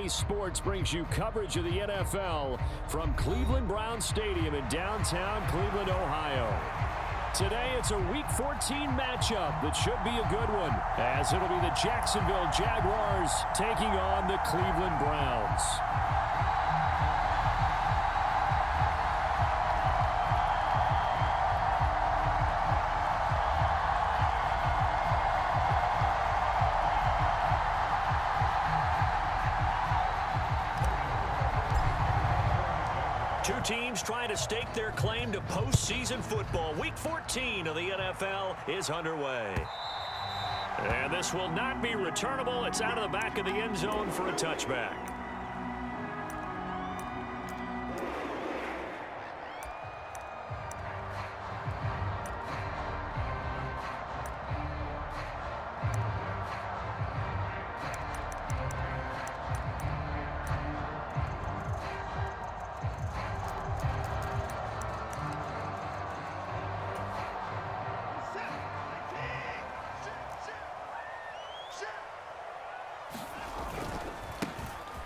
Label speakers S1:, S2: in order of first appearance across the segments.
S1: EA Sports brings you coverage of the NFL from Cleveland Browns Stadium in downtown Cleveland, Ohio. Today, it's a Week 14 matchup that should be a good one, as it'll be the Jacksonville Jaguars taking on the Cleveland Browns.
S2: Two teams trying to stake their claim to postseason football. Week 14 of the NFL is underway. And this will not be returnable. It's out of the back of the end zone for a touchback.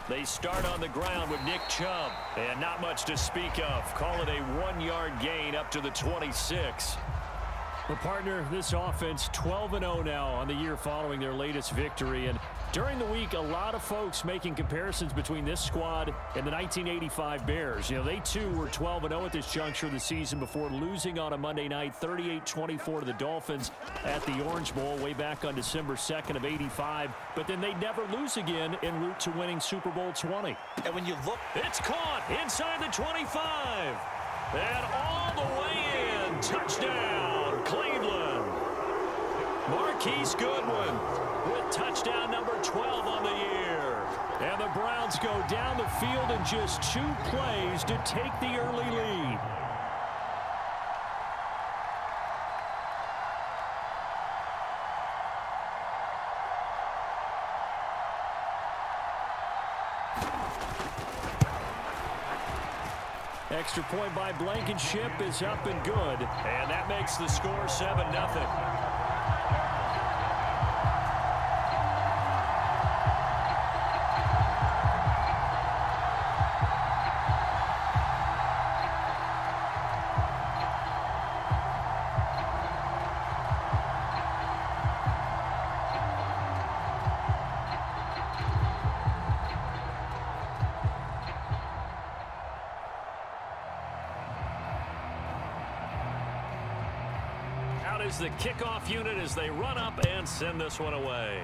S2: They start on the ground with Nick Chubb, and not much to speak of. Call it a 1-yard gain up to the 26.
S1: Well, partner, this offense 12-0 now on the year following their latest victory. And during the week, a lot of folks making comparisons between this squad and the 1985 Bears. You know, they too were 12-0 at this juncture of the season before losing on a Monday night 38-24 to the Dolphins at the Orange Bowl way back on December 2nd of '85. But then they never lose again en route to winning Super Bowl 20.
S2: And when you look, it's caught inside the 25. And all the way in. Touchdown, Cleveland. Marquise Goodwin with touchdown number 12 on the year. And the Browns go down the field in just 2 plays to take the early lead.
S1: Extra point by Blankenship is up and good.
S2: And that makes the score 7-0. Is the kickoff unit as they run up and send this one away.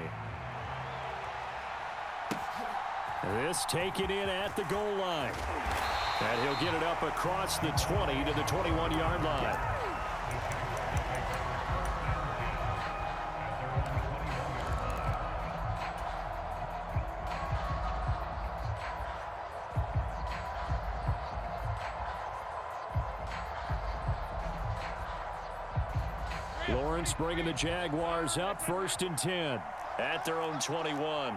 S1: This taken in at the goal line. And he'll get it up across the 20 to the 21-yard line. Lawrence bringing the Jaguars up 1st and 10
S2: at their own 21.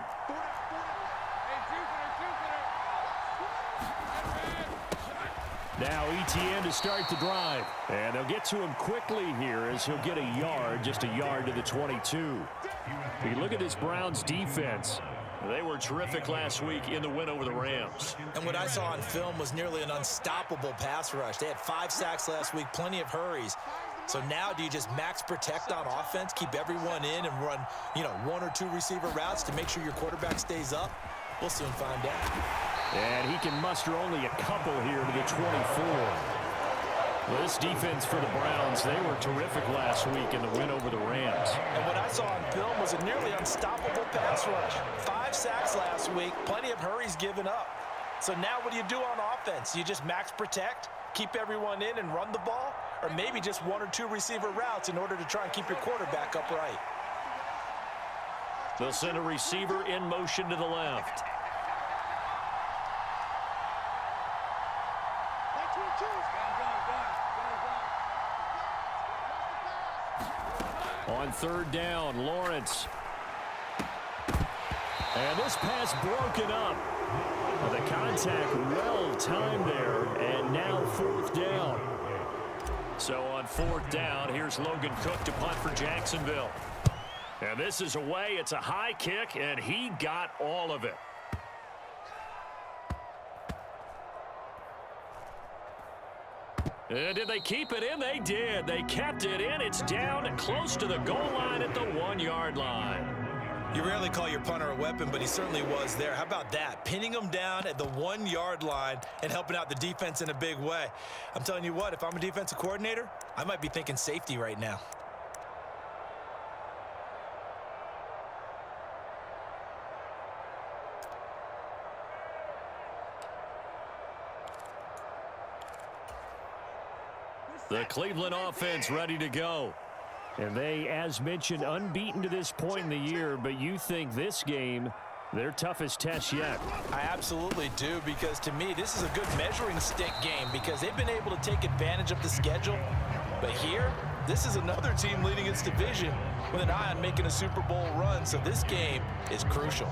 S1: Now ETN to start the drive. And they'll get to him quickly here as he'll get a yard, just a yard to the 22. You look at this Browns defense.
S2: They were terrific last week in the win over the Rams.
S3: And what I saw on film was nearly an unstoppable pass rush. They had 5 sacks last week, plenty of hurries. So now do you just max protect on offense, keep everyone in and run, 1 or 2 receiver routes to make sure your quarterback stays up? We'll soon find out.
S1: And he can muster only a couple here to the 24. Well, this defense for the Browns, they were terrific last week in the win over the Rams.
S3: And what I saw on film was a nearly unstoppable pass rush. 5 sacks last week, plenty of hurries given up. So now what do you do on offense? You just max protect, keep everyone in and run the ball? Or maybe just 1 or 2 receiver routes in order to try and keep your quarterback upright.
S2: They'll send a receiver in motion to the left.
S1: On 3rd down, Lawrence. And this pass broken up. The contact well timed there, and now 4th down.
S2: So on 4th down, here's Logan Cook to punt for Jacksonville. And this is away. It's a high kick, and he got all of it. Did they keep it in? They did. They kept it in. It's down close to the goal line at the 1-yard line.
S3: You rarely call your punter a weapon, but he certainly was there. How about that? Pinning him down at the 1-yard line and helping out the defense in a big way. I'm telling you what, if I'm a defensive coordinator, I might be thinking safety right now.
S2: The Cleveland offense ready to go.
S1: And they, as mentioned, unbeaten to this point in the year, but you think this game, their toughest test yet.
S3: I absolutely do, because to me, this is a good measuring stick game because they've been able to take advantage of the schedule. But here, this is another team leading its division with an eye on making a Super Bowl run, so this game is crucial.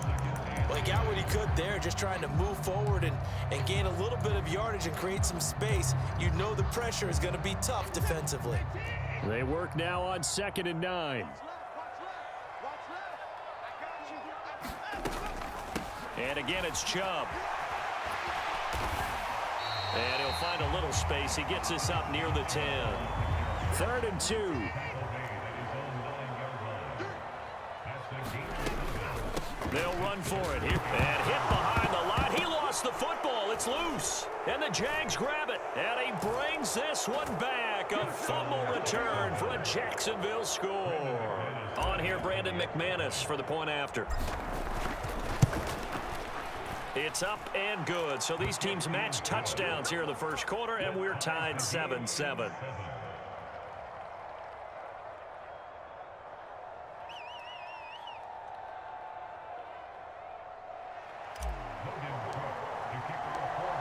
S3: Well, he got what he could there, just trying to move forward and gain a little bit of yardage and create some space. You know the pressure is going to be tough defensively.
S1: They work now on 2nd and 9.
S2: And again, it's Chubb. And he'll find a little space. He gets us up near the 10.
S1: 3rd and 2.
S2: They'll run for it here. And hit behind the line. He lost the football. It's loose. And the Jags grab it. And he brings this one back. A fumble return for a Jacksonville score. On here, Brandon McManus for the point after. It's up and good. So these teams match touchdowns here in the first quarter, and we're tied 7-7.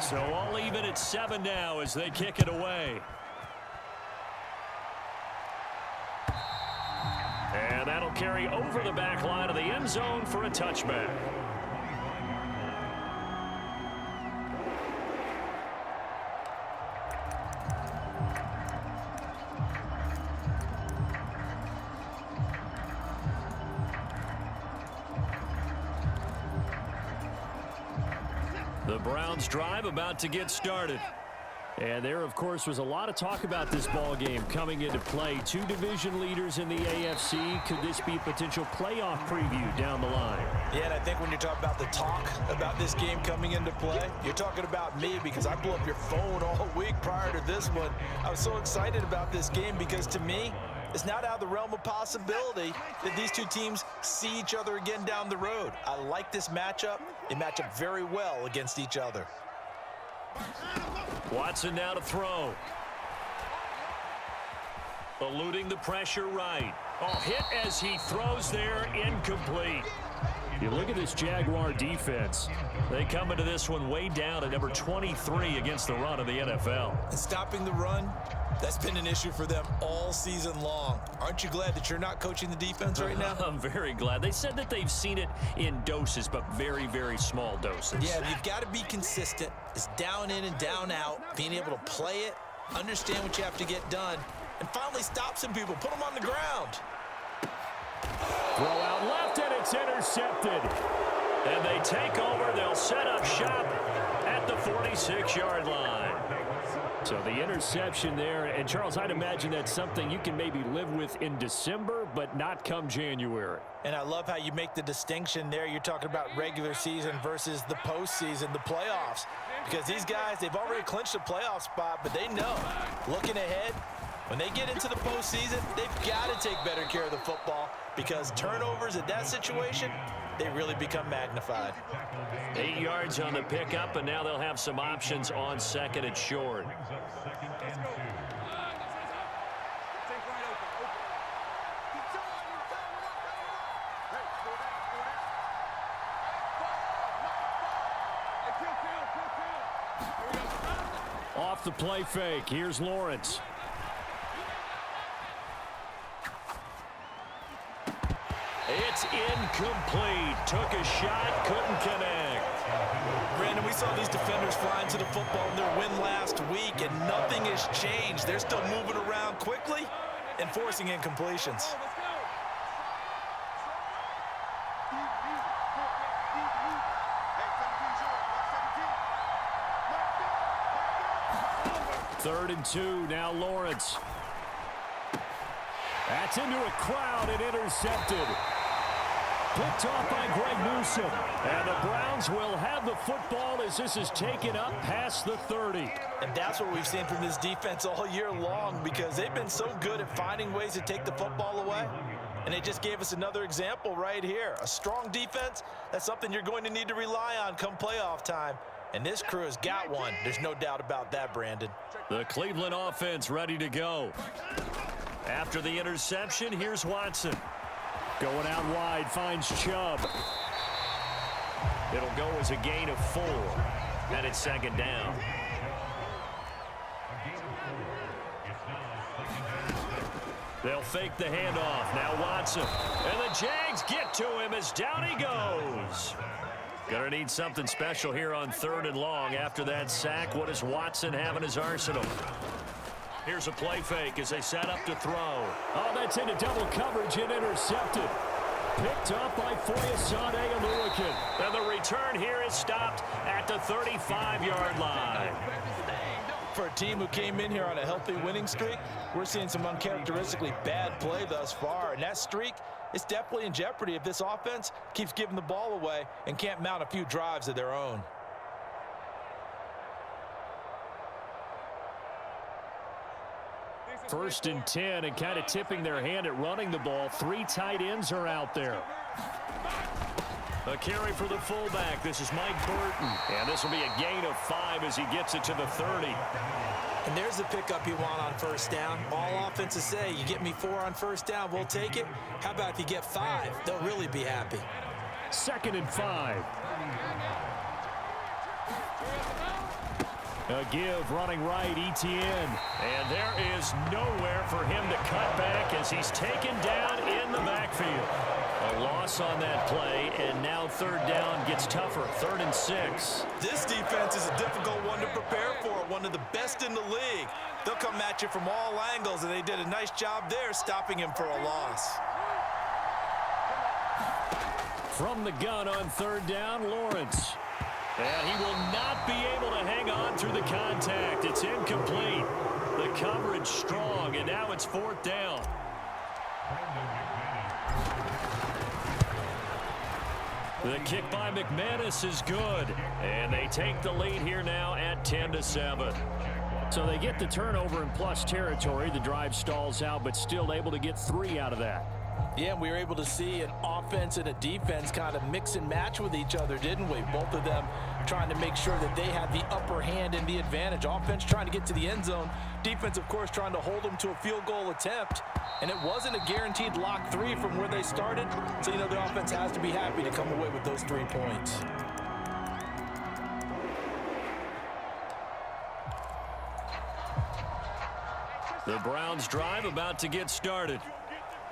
S2: So all even at 7 now as they kick it away. And that'll carry over the back line of the end zone for a touchback. The Browns drive about to get started.
S1: And there, of course, was a lot of talk about this ball game coming into play. 2 division leaders in the AFC. Could this be a potential playoff preview down the line?
S3: Yeah, and I think when you talk about the talk about this game coming into play, you're talking about me because I blew up your phone all week prior to this one. I was so excited about this game because to me, it's not out of the realm of possibility that these two teams see each other again down the road. I like this matchup. They match up very well against each other.
S2: Watson now to throw. Eluding the pressure right. Oh, hit as he throws there, incomplete.
S1: You look at this Jaguar defense.
S2: They come into this one way down at number 23 against the run of the NFL.
S3: And stopping the run, that's been an issue for them all season long. Aren't you glad that you're not coaching the defense right now?
S2: I'm very glad. They said that they've seen it in doses, but very, very small doses.
S3: Yeah, you've got to be consistent. It's down in and down out, being able to play it, understand what you have to get done, and finally stop some people, put them on the ground.
S1: Throw out left, and it's intercepted.
S2: And they take over. They'll set up shop at the 46-yard line.
S1: So the interception there, and Charles, I'd imagine that's something you can maybe live with in December, but not come January.
S3: And I love how you make the distinction there. You're talking about regular season versus the postseason, the playoffs. Because these guys, they've already clinched a playoff spot, but they know, looking ahead, when they get into the postseason, they've got to take better care of the football because turnovers in that situation, they really become magnified.
S2: 8 yards on the pickup, and now they'll have some options on 2nd and short.
S1: Off the play fake, here's Lawrence.
S2: It's incomplete. Took a shot, couldn't connect.
S3: Brandon, we saw these defenders flying to the football in their win last week, and nothing has changed. They're still moving around quickly and forcing incompletions.
S1: 3rd and 2, now Lawrence. That's into a crowd and intercepted. Picked off by Greg Newsome. And the Browns will have the football as this is taken up past the 30.
S3: And that's what we've seen from this defense all year long, because they've been so good at finding ways to take the football away. And they just gave us another example right here. A strong defense, that's something you're going to need to rely on come playoff time. And this crew has got one. There's no doubt about that, Brandon.
S2: The Cleveland offense ready to go. After the interception, here's Watson.
S1: Going out wide, finds Chubb.
S2: It'll go as a gain of 4. And it's 2nd down. They'll fake the handoff. Now Watson. And the Jags get to him as down he goes. Gonna need something special here on 3rd and long. After that sack, what does Watson have in his arsenal? Here's a play fake as they set up to throw.
S1: Oh, that's into double coverage and intercepted. Picked up by Foyesade and Lurican.
S2: And the return here is stopped at the 35-yard line.
S3: For a team who came in here on a healthy winning streak, we're seeing some uncharacteristically bad play thus far. And that streak is definitely in jeopardy if this offense keeps giving the ball away and can't mount a few drives of their own.
S1: First and 10, and kind of tipping their hand at running the ball. 3 tight ends are out there.
S2: A carry for the fullback. This is Mike Burton. And this will be a gain of 5 as he gets it to the 30.
S3: And there's the pickup you want on first down. All offenses say, you get me 4 on first down, we'll take it. How about if you get 5? They'll really be happy.
S1: 2nd and 5. A give, running right, Etienne.
S2: And there is nowhere for him to cut back as he's taken down in the backfield. A loss on that play, and now 3rd down gets tougher. 3rd and 6.
S3: This defense is a difficult one to prepare for, one of the best in the league. They'll come at you from all angles, and they did a nice job there stopping him for a loss.
S1: From the gun on 3rd down, Lawrence.
S2: And he will not be able to hang on through the contact. It's incomplete. The coverage strong, and now it's 4th down. The kick by McManus is good. And they take the lead here now at 10-7.
S1: So they get the turnover in plus territory. The drive stalls out, but still able to get 3 out of that.
S3: Yeah, we were able to see an offense and a defense kind of mix and match with each other, didn't we? Both of them trying to make sure that they had the upper hand and the advantage. Offense trying to get to the end zone. Defense, of course, trying to hold them to a field goal attempt. And it wasn't a guaranteed lock 3 from where they started. So, you know, the offense has to be happy to come away with those 3 points.
S2: The Browns drive about to get started.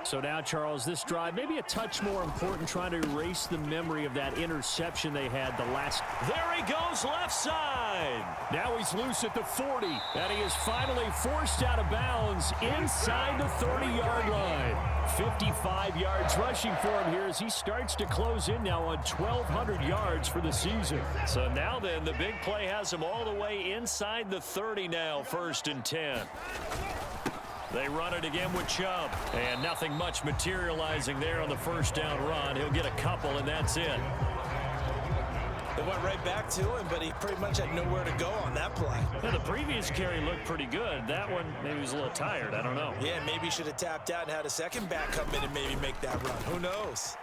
S1: So now, Charles, this drive maybe a touch more important, trying to erase the memory of that interception they had the last.
S2: There he goes, left side.
S1: Now he's loose at the 40, and he is finally forced out of bounds inside the 30-yard line. 55 yards rushing for him here as he starts to close in now on 1,200 yards for the season.
S2: So now then, the big play has him all the way inside the 30 now, 1st and 10. They run it again with Chubb. And nothing much materializing there on the 1st down run. He'll get a couple, and that's it.
S3: They went right back to him, but he pretty much had nowhere to go on that play.
S2: Yeah, the previous carry looked pretty good. That one, maybe he was a little tired. I don't know.
S3: Yeah, maybe he should have tapped out and had a second back come in and maybe make that run. Who knows?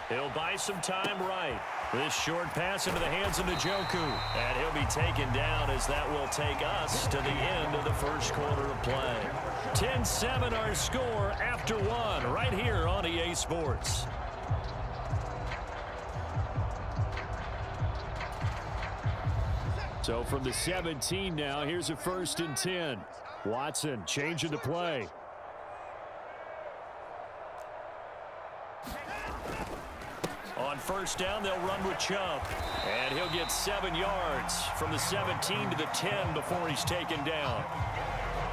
S2: He'll buy some time right. This short pass into the hands of Njoku. And he'll be taken down as that will take us to the end of the 1st quarter of play. 10-7 our score after 1 right here on EA Sports.
S1: So from the 17 now, here's a 1st and 10. Watson changing the play.
S2: On 1st down, they'll run with Chubb. And he'll get 7 yards from the 17 to the 10 before he's taken down.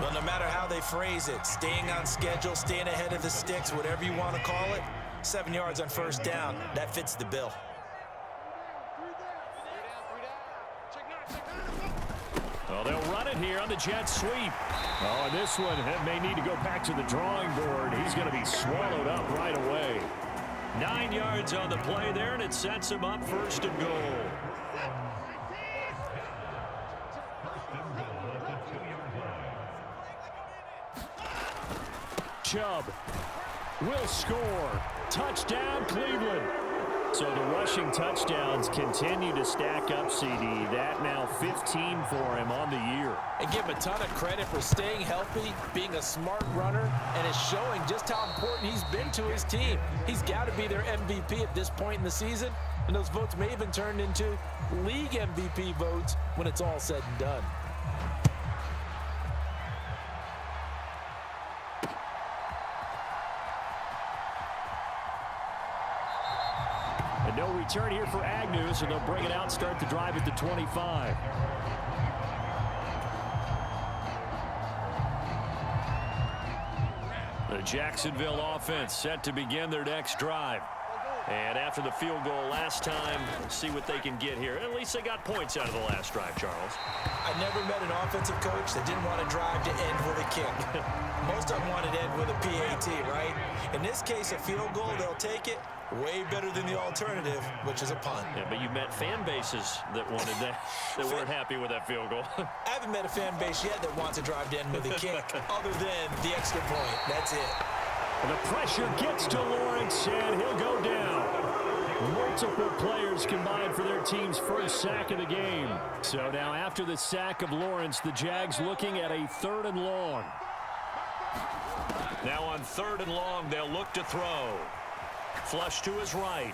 S3: Well, no matter how they phrase it, staying on schedule, staying ahead of the sticks, whatever you want to call it, 7 yards on 1st down, that fits the bill.
S2: Well, they'll run
S1: it here on the jet sweep. Oh, and this one may need to go back to the drawing board. He's going to be swallowed up right away.
S2: 9 yards on the play there, and it sets him up first and goal.
S1: Chubb will score. Touchdown, Cleveland. So the rushing touchdowns continue to stack up, CD. That now 15 for him on the year.
S3: And give him a ton of credit for staying healthy, being a smart runner, and is showing just how important he's been to his team. He's got to be their MVP at this point in the season, and those votes may even turn into league MVP votes when it's all said and done.
S1: And no return here for Agnew, so they'll bring it out and start the drive at the 25.
S2: The Jacksonville offense set to begin their next drive. And after the field goal last time, see what they can get here. At least they got points out of the last drive, Charles.
S3: I never met an offensive coach that didn't want to drive to end with a kick. Most of them wanted to end with a PAT, right? In this case, a field goal, they'll take it. Way better than the alternative, which is a punt.
S2: Yeah, but you met fan bases that wanted that, that weren't happy with that field goal.
S3: I haven't met a fan base yet that wants to drive to end with a kick, other than the extra point. That's it.
S1: And the pressure gets to Lawrence, and he'll go down. Multiple players combined for their team's first sack of the game. So now after the sack of Lawrence, the Jags looking at a 3rd and long.
S2: Now on 3rd and long, they'll look to throw. Flush to his right.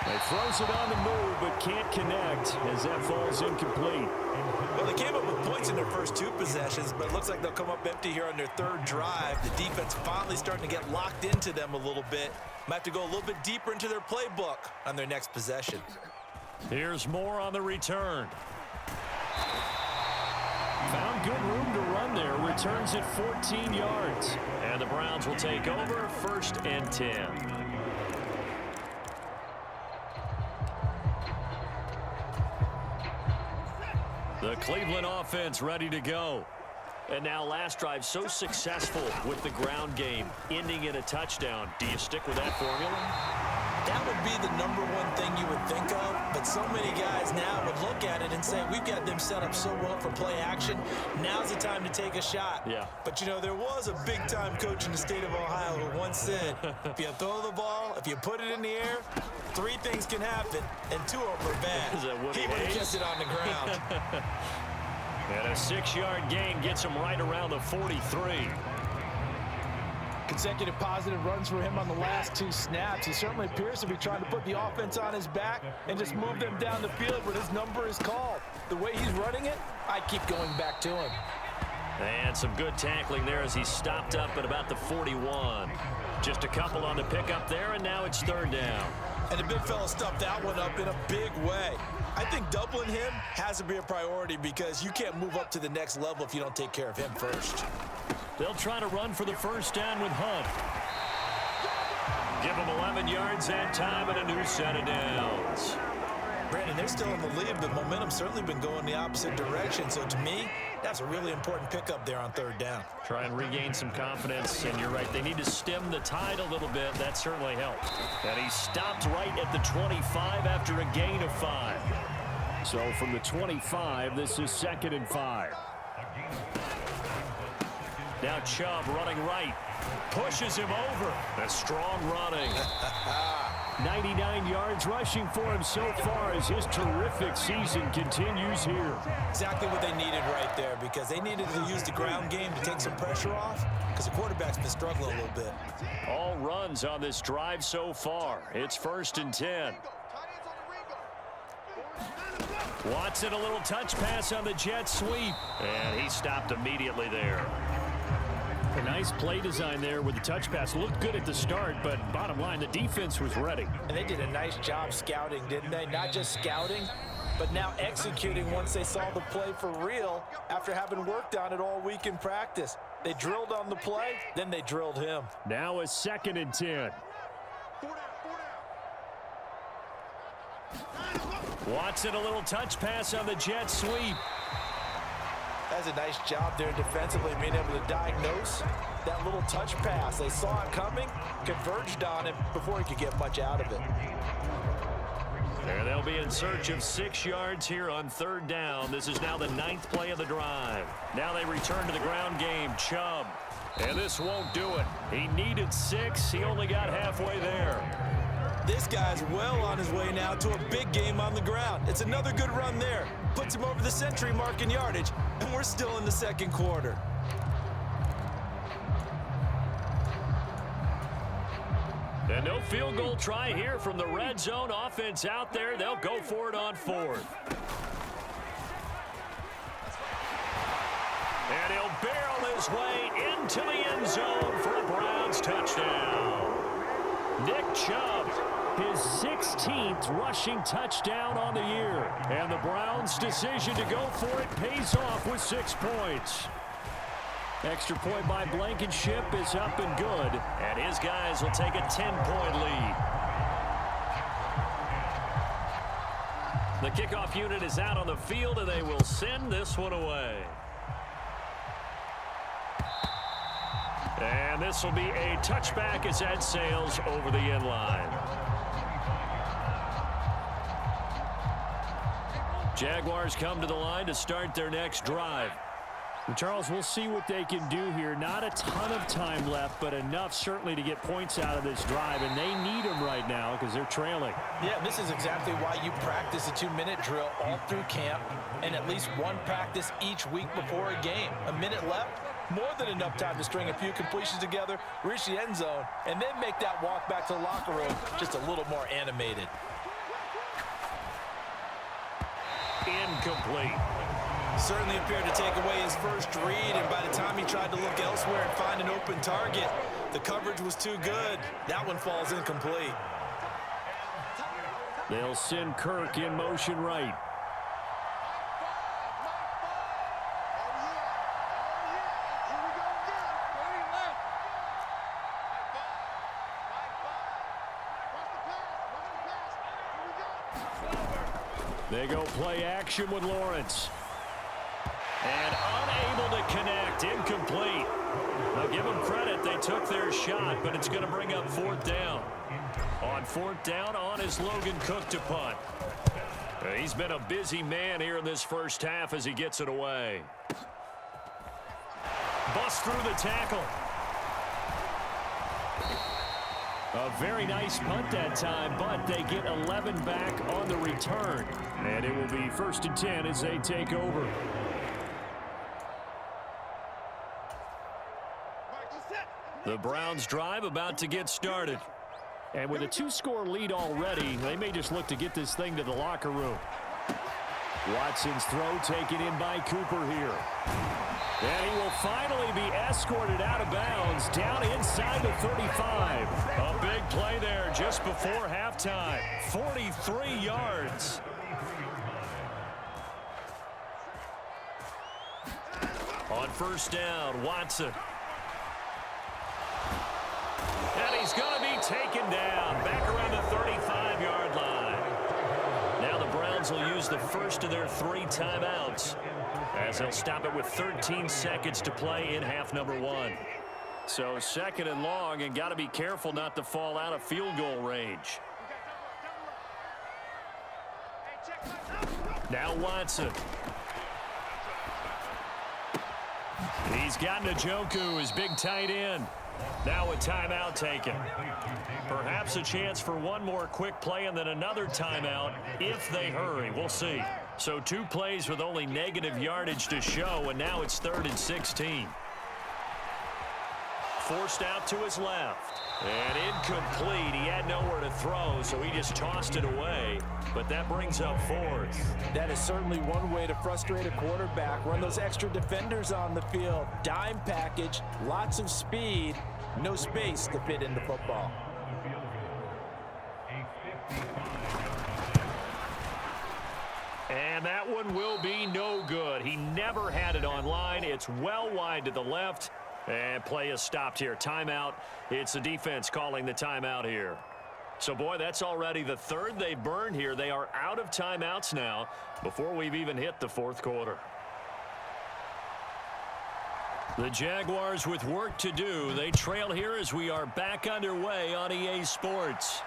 S1: He throws it on the move, but can't connect as that falls incomplete.
S3: Well, they came up with points in their first 2 possessions, but it looks like they'll come up empty here on their 3rd drive. The defense finally starting to get locked into them a little bit. Might have to go a little bit deeper into their playbook on their next possession.
S2: Here's more on the return.
S1: Found good room to run there. Returns at 14 yards.
S2: And the Browns will take over 1st and 10. The Cleveland offense ready to go. And now last drive so successful with the ground game, ending in a touchdown. Do you stick with that formula?
S3: That would be the #1 thing you would think of, but so many guys now would look at it and say, we've got them set up so well for play action. Now's the time to take a shot.
S2: Yeah.
S3: But, you know, there was a big-time coach in the state of Ohio who once said, if you throw the ball, if you put it in the air, 3 things can happen, and 2 of them are bad.
S2: Is that Woody
S3: He would have
S2: Hayes?
S3: kept it on the ground.
S2: And a 6-yard gain gets him right around the 43.
S3: Consecutive positive runs for him on the last 2 snaps. He certainly appears to be trying to put the offense on his back and just move them down the field when his number is called. The way he's running it, I keep going back to him.
S2: And some good tackling there as he stopped up at about the 41. Just a couple on the pickup there, and now it's 3rd down.
S3: And the big fella stuffed that one up in a big way. I think doubling him has to be a priority because you can't move up to the next level if you don't take care of him first.
S1: They'll try to run for the 1st down with Hunt.
S2: Give him 11 yards that time and a new set of downs.
S3: Brandon, they're still in the lead, but momentum's certainly been going the opposite direction. So to me, that's a really important pickup there on 3rd down.
S1: Try and regain some confidence, and you're right. They need to stem the tide a little bit. That certainly helps.
S2: And he stopped right at the 25 after a gain of 5.
S1: So from the 25, this is 2nd and 5.
S2: Now Chubb running right. Pushes him over. A strong running.
S1: 99 yards rushing for him so far as his terrific season continues here.
S3: Exactly what they needed right there because they needed to use the ground game to take some pressure off because the quarterback's been struggling a little bit.
S2: All runs on this drive so far. It's 1st and 10.
S1: Watson a little touch pass on the jet sweep.
S2: And he stopped immediately there.
S1: A nice play design there with the touch pass. Looked good at the start, but bottom line, the defense was ready.
S3: And they did a nice job scouting, didn't they? Not just scouting, but now executing once they saw the play for real after having worked on it all week in practice. They drilled on the play, then they drilled him.
S1: Now a 2nd and 10. Watson a little touch pass on the jet sweep.
S3: That's a nice job there defensively, being able to diagnose that little touch pass. They saw it coming, converged on it before he could get much out of it.
S2: And they'll be in search of 6 yards here on 3rd down. This is now the 9th play of the drive. Now they return to the ground game. Chubb. And this won't do it. He needed 6. He only got halfway there.
S3: This guy's well on his way now to a big game on the ground. It's another good run there. Puts him over the century mark in yardage, and we're still in the 2nd quarter.
S2: And no field goal try here from the red zone. Offense out there. They'll go for it on 4th. And he'll barrel his way into the end zone for a Browns touchdown. Nick Chubb, his 16th rushing touchdown on the year. And the Browns' decision to go for it pays off with 6 points. Extra point by Blankenship is up and good. And his guys will take a 10-point lead. The kickoff unit is out on the field, and they will send this one away. And this will be a touchback as that sails over the end line. Jaguars come to the line to start their next drive.
S1: Charles, we'll see what they can do here. Not a ton of time left, but enough certainly to get points out of this drive, and they need them right now because they're trailing.
S3: Yeah, this is exactly why you practice a 2-minute drill all through camp and at least one practice each week before a game. A minute left, more than enough time to string a few completions together, reach the end zone, and then make that walk back to the locker room just a little more animated.
S2: Incomplete.
S3: Certainly appeared to take away his first read, and by the time he tried to look elsewhere and find an open target, the coverage was too good. That one falls incomplete.
S1: They'll send Kirk in motion right. They go play action with Lawrence.
S2: And unable to connect. Incomplete. Now give them credit. They took their shot, but it's going to bring up 4th down. On 4th down, on is Logan Cook to punt. He's been a busy man here in this first half as he gets it away. Bust through the tackle.
S1: A very nice punt that time, but they get 11 back on the return. And it will be 1st and 10 as they take over.
S2: The Browns drive about to get started.
S1: And with a 2-score lead already, they may just look to get this thing to the locker room. Watson's throw taken in by Cooper here. And he will finally be escorted out of bounds down inside the 35.
S2: A big play there just before halftime. 43 yards. On 1st down, Watson. And he's going to be taken down back around the 35-yard line. Now the Browns will use the first of their 3 timeouts as they'll stop it with 13 seconds to play in half number 1.
S1: So 2nd and long, and got to be careful not to fall out of field goal range.
S2: Now Watson. He's got Njoku, his big tight end. Now a timeout taken. Perhaps a chance for one more quick play and then another timeout if they hurry. We'll see. So 2 plays with only negative yardage to show, and now it's 3rd and 16. Forced out to his left. And incomplete. He had nowhere to throw, so he just tossed it away. But that brings up 4th.
S3: That is certainly one way to frustrate a quarterback. Run those extra defenders on the field. Dime package, lots of speed, no space to fit into football.
S2: And that one will be no good. He never had it on line. It's well wide to the left. And play is stopped here. Timeout. It's the defense calling the timeout here. So, boy, that's already the 3rd they burned here. They are out of timeouts now before we've even hit the 4th quarter. The Jaguars with work to do. They trail here as we are back underway on EA Sports.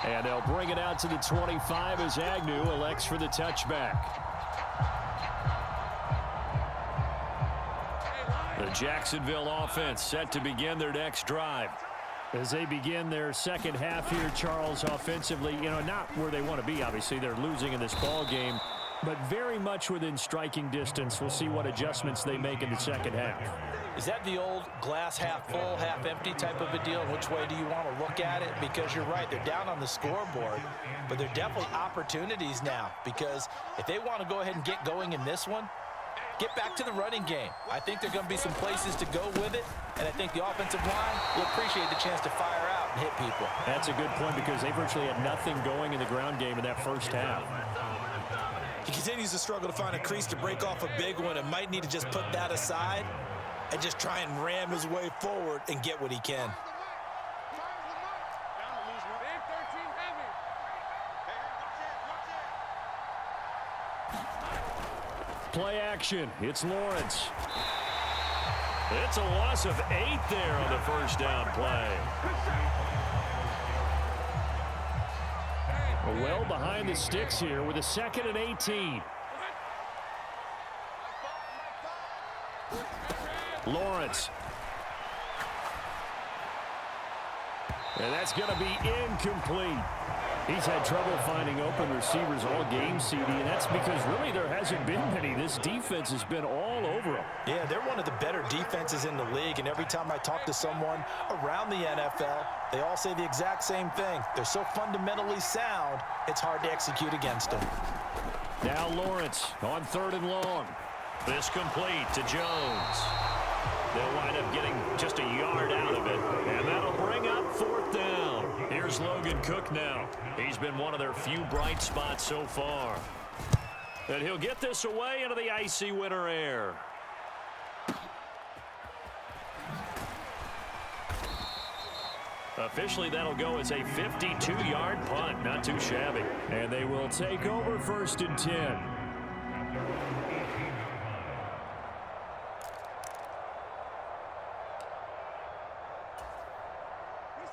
S2: And they'll bring it out to the 25 as Agnew elects for the touchback. The Jacksonville offense set to begin their next drive.
S1: As they begin their second half here, Charles, offensively, not where they want to be, obviously. They're losing in this ball game, but very much within striking distance. We'll see what adjustments they make in the second half.
S3: Is that the old glass half full, half empty type of a deal? Which way do you want to look at it? Because you're right, they're down on the scoreboard, but they're definitely opportunities now, because if they want to go ahead and get going in this one, get back to the running game. I think there are going to be some places to go with it, and I think the offensive line will appreciate the chance to fire out and hit people.
S1: That's a good point, because they virtually had nothing going in the ground game in that first half.
S3: He continues to struggle to find a crease to break off a big one and might need to just put that aside and just try and ram his way forward and get what he can.
S1: Play action. It's Lawrence.
S2: It's a loss of 8 there on the first down play.
S1: Well behind the sticks here with a 2nd and 18. Lawrence. And that's going to be incomplete. He's had trouble finding open receivers all game, CD, and that's because really there hasn't been many. This defense has been all over them.
S3: Yeah, they're one of the better defenses in the league, and every time I talk to someone around the NFL, they all say the exact same thing. They're so fundamentally sound, it's hard to execute against them.
S1: Now Lawrence on 3rd and long.
S2: This complete to Jones. They'll wind up getting just a yard out of it, and that'll bring up 4th down. Here's Logan Cook now. He's been one of their few bright spots so far. And he'll get this away into the icy winter air. Officially, that'll go as a 52-yard punt. Not too shabby.
S1: And they will take over 1st and 10.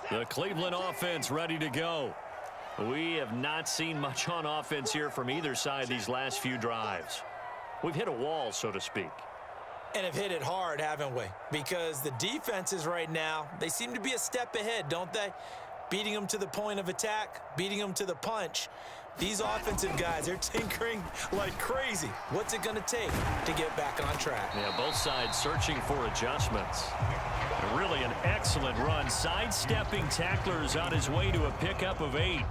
S2: The Cleveland offense ready to go. We have not seen much on offense here from either side these last few drives. We've hit a wall, so to speak.
S3: And have hit it hard, haven't we? Because the defenses right now, they seem to be a step ahead, don't they? Beating them to the point of attack, beating them to the punch. These offensive guys, they're tinkering like crazy. What's it going to take to get back on track?
S2: Yeah, both sides searching for adjustments. Really an excellent run. Sidestepping tacklers on his way to a pickup of 8.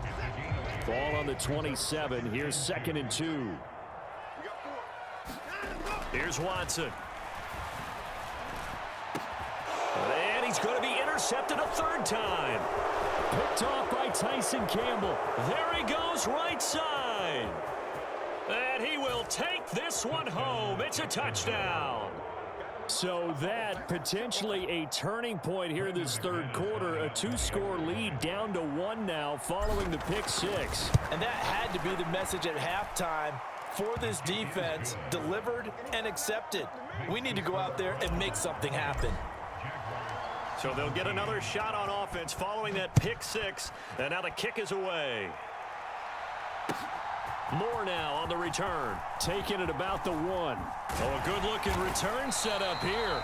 S1: Ball on the 27. Here's 2nd and 2.
S2: Here's Watson. And he's going to be intercepted a 3rd time.
S1: Picked off by Tyson Campbell.
S2: There he goes, right side. And he will take this one home. It's a touchdown.
S1: So that potentially a turning point here in this 3rd quarter. A 2-score lead down to 1 now following the pick 6.
S3: And that had to be the message at halftime for this defense. Delivered and accepted. We need to go out there and make something happen.
S2: So they'll get another shot on offense following that pick 6. And now the kick is away. Moore now on the return.
S1: Taking it about the 1.
S2: Oh, a good-looking return set up here.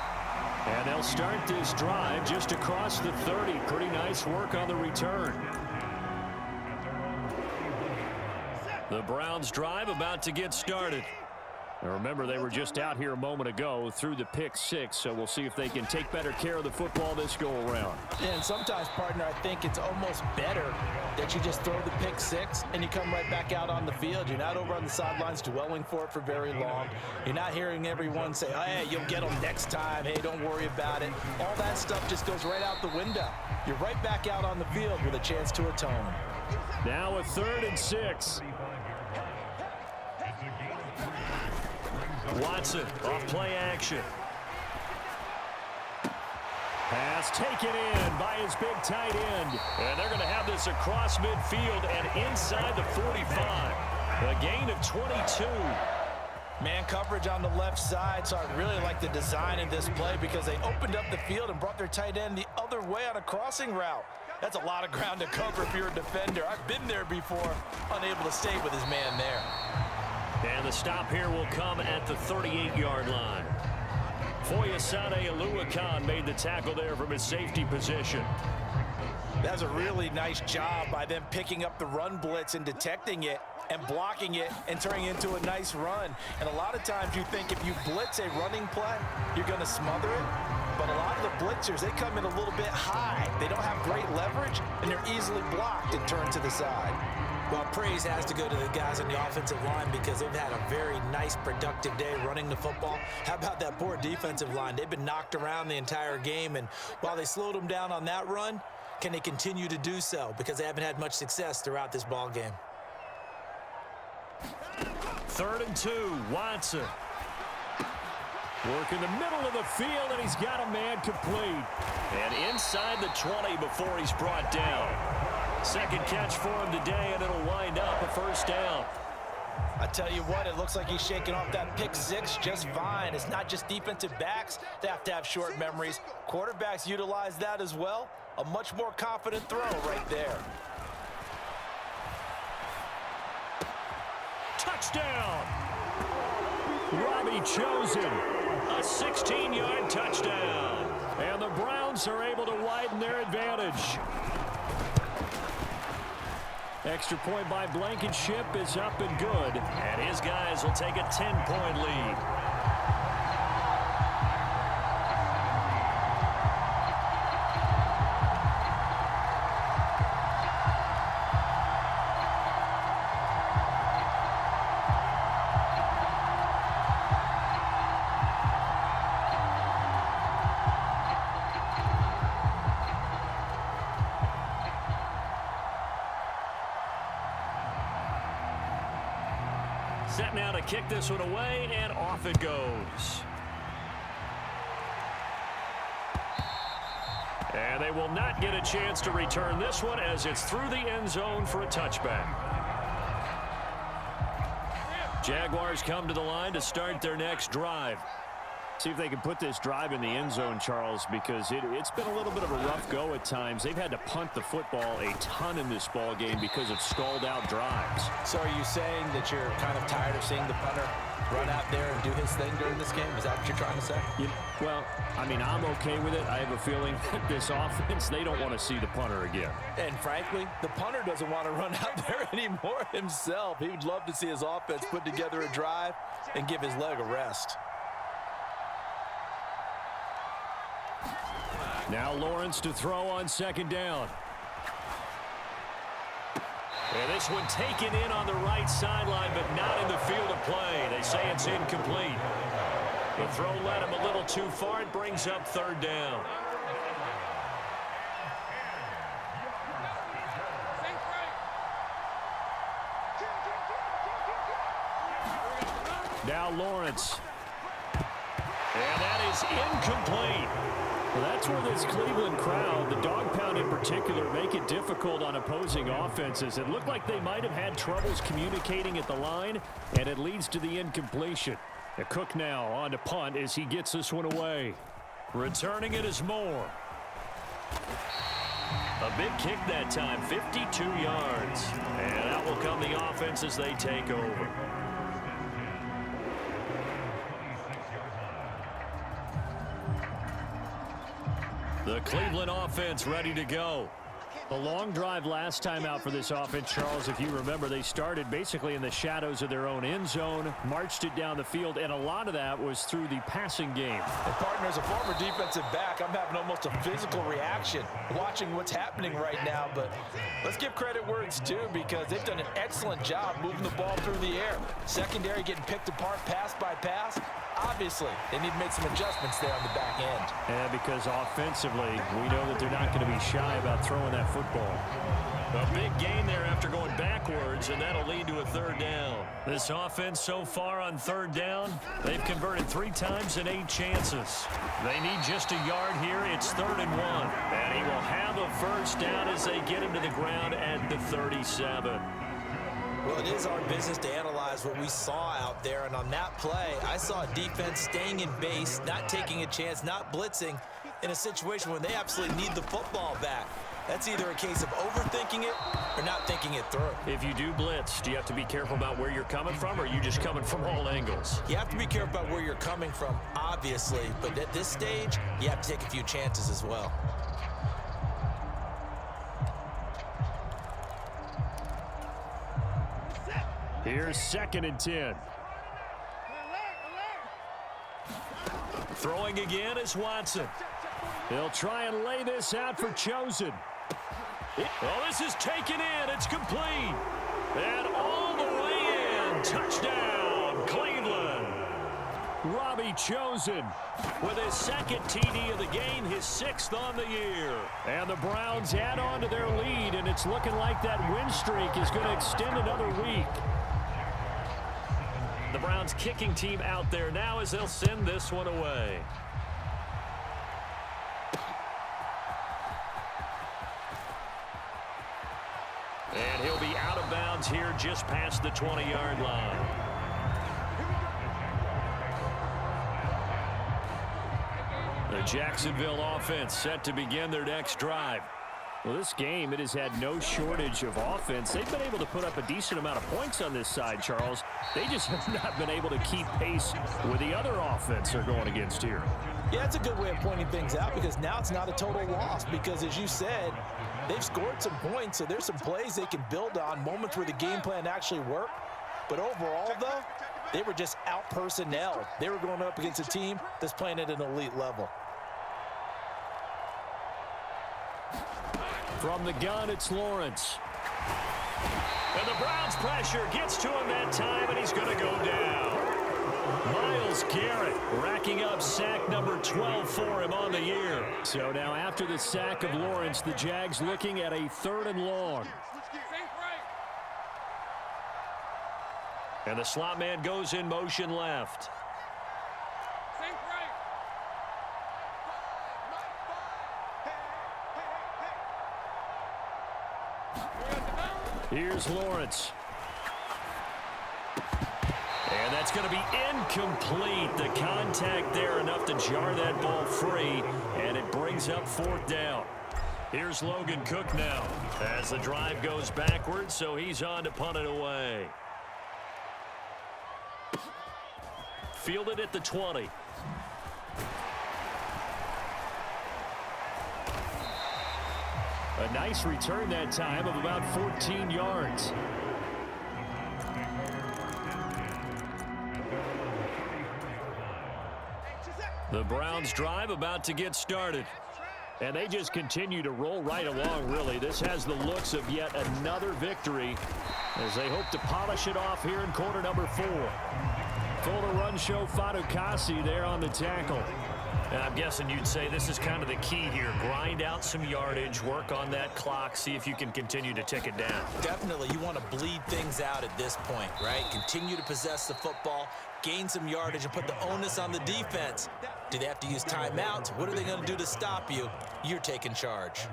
S1: And they'll start this drive just across the 30. Pretty nice work on the return.
S2: The Browns drive about to get started.
S1: Now remember, they were just out here a moment ago through the pick 6, so we'll see if they can take better care of the football this go-around.
S3: And sometimes, partner, I think it's almost better that you just throw the pick 6 and you come right back out on the field. You're not over on the sidelines dwelling for it for very long. You're not hearing everyone say, oh, hey, you'll get them next time. Hey, don't worry about it. All that stuff just goes right out the window. You're right back out on the field with a chance to atone.
S1: Now a 3rd and 6.
S2: Watson off play action.
S1: Pass taken in by his big tight end.
S2: And they're going to have this across midfield and inside the 45. A gain of 22.
S3: Man coverage on the left side, so I really like the design in this play because they opened up the field and brought their tight end the other way on a crossing route. That's a lot of ground to cover if you're a defender. I've been there before, unable to stay with his man there.
S2: And the stop here will come at the 38-yard line. Foyesade Oluwakan made the tackle there from his safety position.
S3: That's a really nice job by them picking up the run blitz and detecting it and blocking it and turning it into a nice run. And a lot of times you think if you blitz a running play, you're going to smother it. But a lot of the blitzers, they come in a little bit high. They don't have great leverage, and they're easily blocked and turned to the side.
S4: Well, praise has to go to the guys on the offensive line because they've had a very nice, productive day running the football. How about that poor defensive line? They've been knocked around the entire game, and while they slowed them down on that run, can they continue to do so? Because they haven't had much success throughout this ball game.
S2: 3rd and 2, Watson.
S1: Work in the middle of the field, and he's got a man complete.
S2: And inside the 20 before he's brought down. Second catch for him today, and it'll wind up a first down.
S3: I tell you what, it looks like he's shaking off that pick six just fine. It's not just defensive backs that have to have short memories. Quarterbacks utilize that as well. A much more confident throw right there.
S1: Touchdown! Robbie Chosen.
S2: A 16-yard touchdown.
S1: And the Browns are able to widen their advantage. Extra point by Blankenship is up and good.
S2: And his guys will take a 10-point lead. Set now to kick this one away, and off it goes. And they will not get a chance to return this one as it's through the end zone for a touchback. Jaguars come to the line to start their next drive.
S1: See if they can put this drive in the end zone, Charles, because it's been a little bit of a rough go at times. They've had to punt the football a ton in this ball game because of stalled-out drives.
S3: So are you saying that you're kind of tired of seeing the punter run out there and do his thing during this game? Is that what you're trying to say?
S1: Well, I mean, I'm okay with it. I have a feeling that this offense, they don't want to see the punter again.
S3: And frankly, the punter doesn't want to run out there anymore himself. He would love to see his offense put together a drive and give his leg a rest.
S1: Now Lawrence to throw on second down.
S2: And this one taken in on the right sideline, but not in the field of play. They say it's incomplete. The throw led him a little too far. It brings up 3rd down.
S1: Now Lawrence.
S2: And that is incomplete.
S1: Well, that's where this Cleveland crowd, the dog pound in particular, make it difficult on opposing offenses. It looked like they might have had troubles communicating at the line, and it leads to the incompletion. The Cook now on to punt as he gets this one away.
S2: Returning it is Moore. A big kick that time, 52 yards. And out will come the offense as they take over. The Cleveland offense ready to go.
S1: A long drive last time out for this offense, Charles. If you remember, they started basically in the shadows of their own end zone, marched it down the field, and a lot of that was through the passing game.
S3: And partner, as a former defensive back, I'm having almost a physical reaction watching what's happening right now. But let's give credit where it's due because they've done an excellent job moving the ball through the air. Secondary getting picked apart pass by pass. Obviously, they need to make some adjustments there on the back end.
S1: And because offensively, we know that they're not going to be shy about throwing that football.
S2: A big gain there after going backwards, and that'll lead to a 3rd down. This offense so far on 3rd down, they've converted 3 times in 8 chances. They need just a yard here. It's 3rd and 1. And he will have a first down as they get him to the ground at the 37.
S4: Well, it is our business to analyze what we saw out there, and on that play, I saw a defense staying in base, not taking a chance, not blitzing in a situation where they absolutely need the football back. That's either a case of overthinking it or not thinking it through.
S1: If you do blitz, do you have to be careful about where you're coming from, or are you just coming from all angles?
S4: You have to be careful about where you're coming from, obviously, but at this stage, you have to take a few chances as well.
S1: Here's 2nd and 10. Throwing again is Watson. He'll try and lay this out for Chosen.
S2: Oh, this is taken in. It's complete. And all the way in. Touchdown, Cleveland.
S1: Robbie Chosen with his 2nd TD of the game, his 6th on the year. And the Browns add on to their lead, and it's looking like that win streak is going to extend another week.
S2: The Browns kicking team out there now as they'll send this one away. And he'll be out of bounds here just past the 20-yard line.
S1: The Jacksonville offense set to begin their next drive. Well, this game, it has had no shortage of offense. They've been able to put up a decent amount of points on this side, Charles. They just have not been able to keep pace with the other offense they're going against here.
S3: Yeah, it's a good way of pointing things out because now it's not a total loss because, as you said, they've scored some points, so there's some plays they can build on, moments where the game plan actually worked. But overall, though, they were just out-personnelled. They were going up against a team that's playing at an elite level.
S1: From the gun, it's Lawrence.
S2: And the Browns pressure gets to him that time, and he's going to go down.
S1: Myles Garrett racking up sack number 12 for him on the year. So now after the sack of Lawrence, the Jags looking at a 3rd and long.
S2: And the slot man goes in motion left.
S1: Here's Lawrence. And that's going to be incomplete. The contact there enough to jar that ball free, and it brings up 4th down.
S2: Here's Logan Cook now as the drive goes backwards, so he's on to punt it away. Fielded at the 20.
S1: A nice return that time of about 14 yards. The Browns drive about to get started. And they just continue to roll right along, really. This has the looks of yet another victory as they hope to polish it off here in quarter number 4. Full to run show Fadukasi there on the tackle.
S2: And I'm guessing you'd say this is kind of the key here. Grind out some yardage, work on that clock, see if you can continue to tick it down.
S4: Definitely, you want to bleed things out at this point, right? Continue to possess the football, gain some yardage, and put the onus on the defense. Do they have to use timeouts? What are they going to do to stop you? You're taking charge.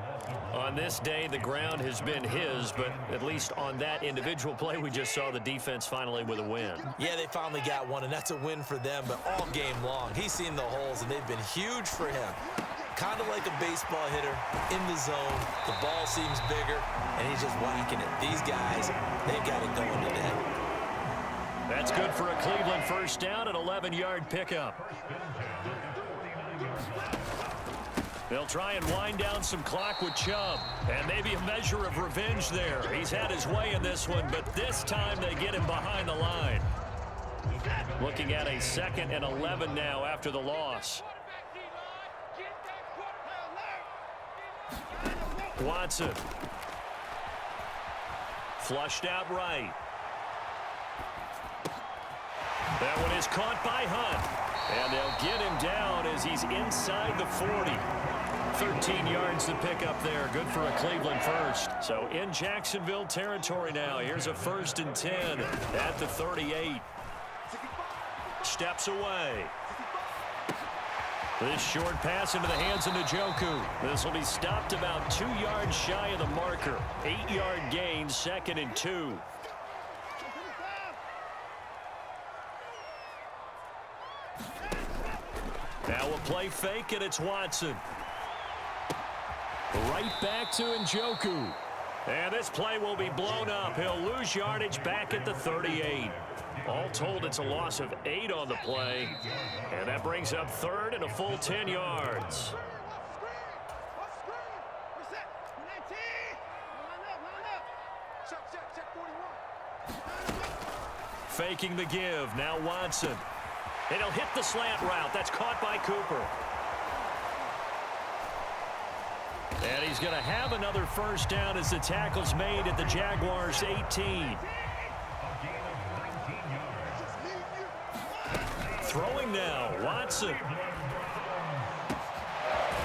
S2: On this day, the ground has been his, but at least on that individual play, we just saw the defense finally with a win.
S4: Yeah, they finally got one, and that's a win for them, but all game long, he's seen the holes, and they've been huge for him. Kind of like a baseball hitter in the zone. The ball seems bigger, and he's just whacking it. These guys, they've got it going today.
S2: That's good for a Cleveland first down, an 11-yard pickup. They'll try and wind down some clock with Chubb. And maybe a measure of revenge there. He's had his way in this one, but this time they get him behind the line. Looking at a 2nd and 11 now after the loss. Watson. Flushed out right. That one is caught by Hunt. And they'll get him down as he's inside the 40. 13 yards to pick up there. Good for a Cleveland first. So in Jacksonville territory now. Here's a 1st and 10 at the 38. Steps away. This short pass into the hands of Njoku. This will be stopped about 2 yards shy of the marker. 8-yard gain, 2nd and 2. Now a play fake, and it's Watson.
S1: Right back to Njoku.
S2: And this play will be blown up. He'll lose yardage back at the 38. All told, it's a loss of 8 on the play. And that brings up third and a full 10 yards. Faking the give. Now Watson. And he'll hit the slant route. That's caught by Cooper.
S1: And he's going to have another first down as the tackle's made at the Jaguars' 18.
S2: Throwing now, Watson.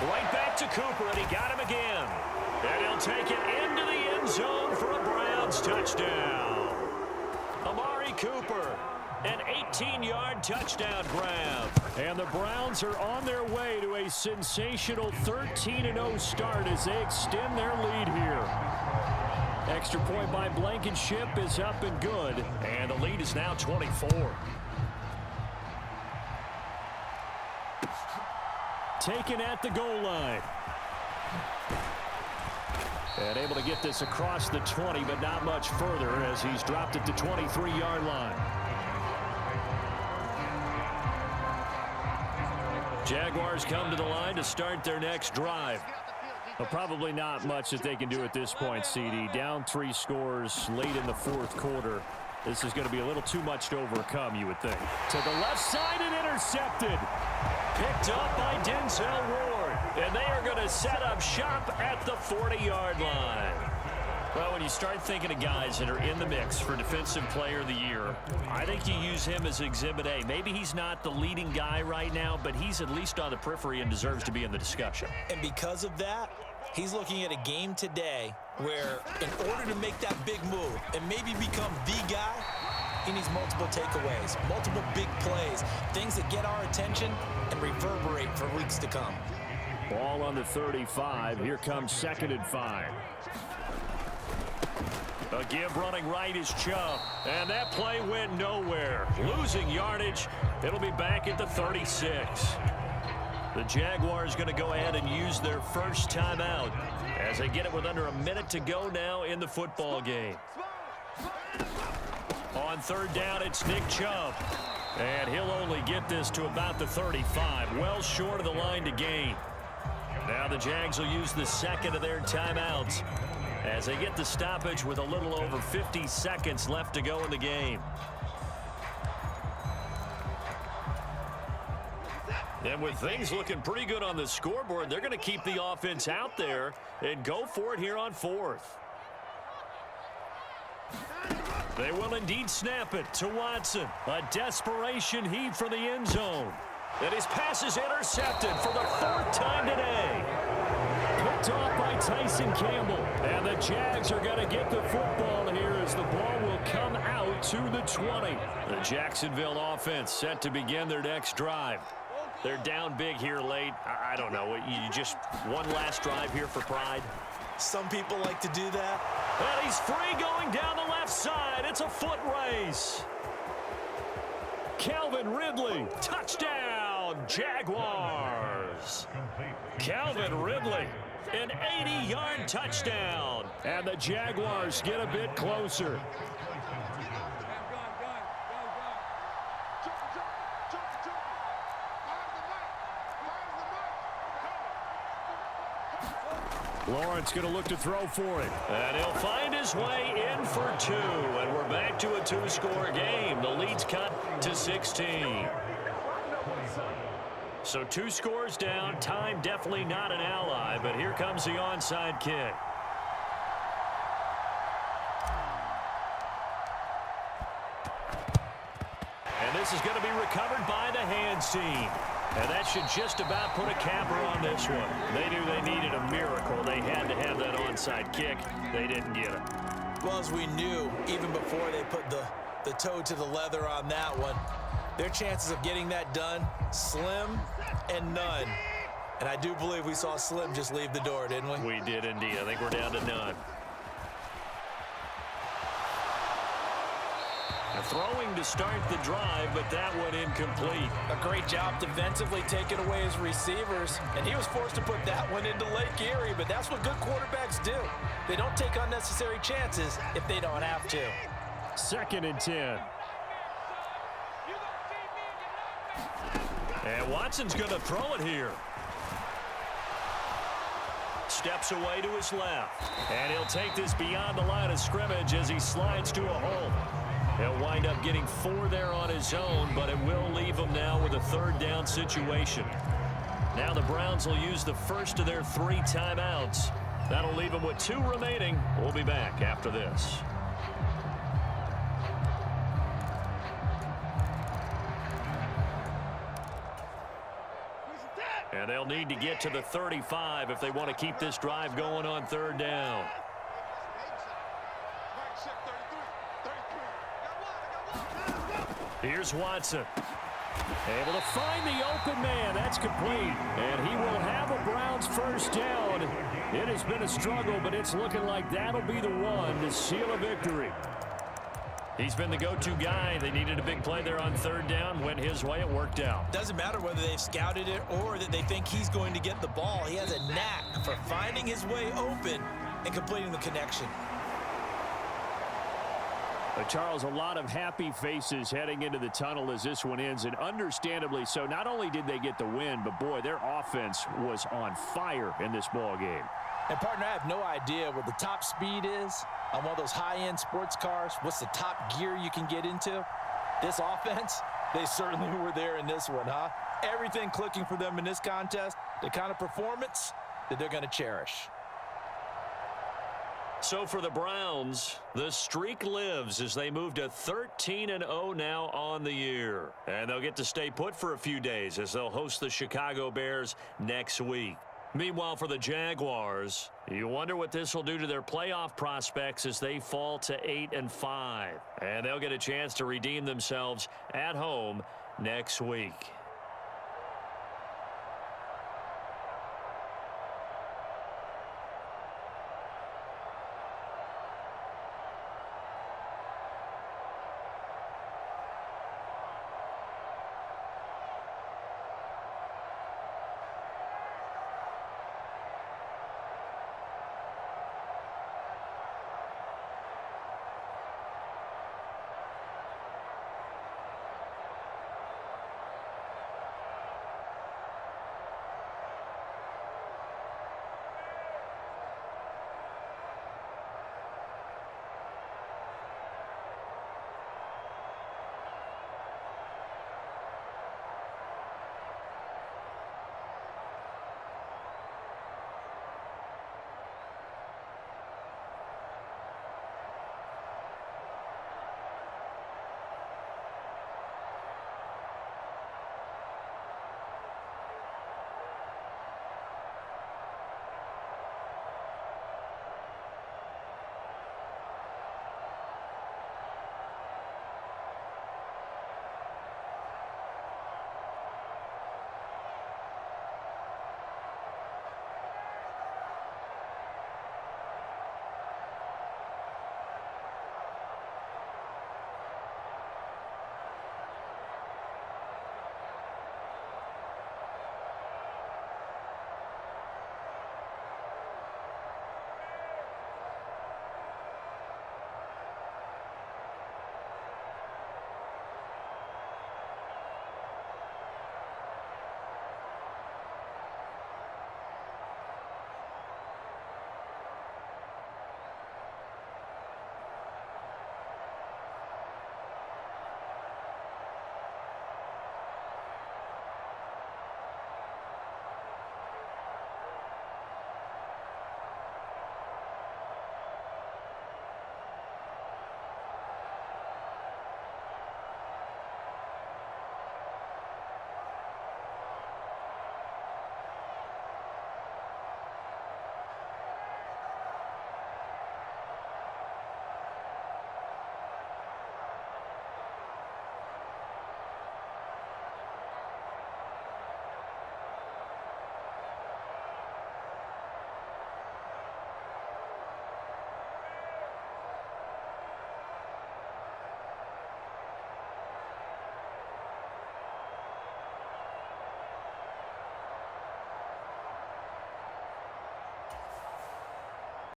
S2: Right back to Cooper, and he got him again. And he'll take it into the end zone for a Browns touchdown. Amari Cooper, an 18-yard touchdown grab.
S1: And the Browns are on their way to a sensational 13-0 start as they extend their lead here. Extra point by Blankenship is up and good.
S2: And the lead is now 24.
S1: Taken at the goal line. And able to get this across the 20, but not much further as he's dropped at the 23-yard line. Jaguars come to the line to start their next drive. Well, probably not much that they can do at this point, CD. Down 3 scores late in the fourth quarter. This is going to be a little too much to overcome, you would think. To the left side and intercepted.
S2: Picked up by Denzel Ward. And they are going to set up shop at the 40-yard line.
S1: Well, when you start thinking of guys that are in the mix for Defensive Player of the Year, I think you use him as Exhibit A. Maybe he's not the leading guy right now, but he's at least on the periphery and deserves to be in the discussion.
S4: And because of that, he's looking at a game today where in order to make that big move and maybe become the guy, he needs multiple takeaways, multiple big plays, things that get our attention and reverberate for weeks to come.
S1: Ball on the 35. Here comes 2nd and 5.
S2: A give running right is Chubb. And that play went nowhere. Losing yardage. It'll be back at the 36. The Jaguars going to go ahead and use their first timeout as they get it with under a minute to go now in the football game. On 3rd down, it's Nick Chubb. And he'll only get this to about the 35, well short of the line to gain. Now the Jags will use the second of their timeouts as they get the stoppage with a little over 50 seconds left to go in the game. And with things looking pretty good on the scoreboard, they're going to keep the offense out there and go for it here on 4th. They will indeed snap it to Watson. A desperation heave for the end zone. And his pass is intercepted for the 4th time today.
S1: Picked off by Tyson Campbell. And the Jags are going to get the football here as the ball will come out to the 20.
S2: The Jacksonville offense set to begin their next drive. They're down big here late. I don't know. You just one last drive here for pride?
S4: Some people like to do that.
S2: And he's free going down the left side. It's a foot race.
S1: Calvin Ridley.
S2: Touchdown, Jaguars. Calvin Ridley, an 80-yard touchdown.
S1: And the Jaguars get a bit closer. Lawrence going to look to throw for it.
S2: And he'll find his way in for 2. And we're back to a 2-score game. The lead's cut to 16. So 2 scores down. Time definitely not an ally. But here comes the onside kick. And this is going to be recovered by the hands team. And that should just about put a capper on this one. They knew they needed a miracle. They had to have that onside kick. They didn't get it.
S4: Well, as we knew, even before they put the toe to the leather on that one, their chances of getting that done, slim and none. And I do believe we saw Slim just leave the door, didn't we?
S2: We did indeed. I think we're down to none. Throwing to start the drive, but that one incomplete.
S3: A great job defensively taking away his receivers, and he was forced to put that one into Lake Erie, but that's what good quarterbacks do. They don't take unnecessary chances if they don't have to.
S1: 2nd and 10.
S2: And Watson's going to throw it here. Steps away to his left.
S1: And he'll take this beyond the line of scrimmage as he slides to a hole.
S2: He'll wind up getting 4 there on his own, but it will leave him now with a 3rd down situation.
S1: Now the Browns will use the first of their 3 timeouts. That'll leave them with 2 remaining. We'll be back after this. And they'll need to get to the 35 if they want to keep this drive going on 3rd down. Here's Watson. Able to find the open man. That's complete. And he will have a Browns 1st down. It has been a struggle, but it's looking like that'll be the one to seal a victory. He's been the go-to guy. They needed a big play there on 3rd down. Went his way. It worked out.
S4: Doesn't matter whether they've scouted it or that they think he's going to get the ball. He has a knack for finding his way open and completing the connection.
S1: Charles, a lot of happy faces heading into the tunnel as this one ends, and understandably so. Not only did they get the win, but, boy, their offense was on fire in this ball game.
S3: And, partner, I have no idea what the top speed is on one of those high-end sports cars. What's the top gear you can get into? This offense, they certainly were there in this one, huh? Everything clicking for them in this contest, the kind of performance that they're going to cherish.
S2: So for the Browns, the streak lives as they move to 13-0 now on the year. And they'll get to stay put for a few days as they'll host the Chicago Bears next week. Meanwhile, for the Jaguars, you wonder what this will do to their playoff prospects as they fall to 8-5. And they'll get a chance to redeem themselves at home next week.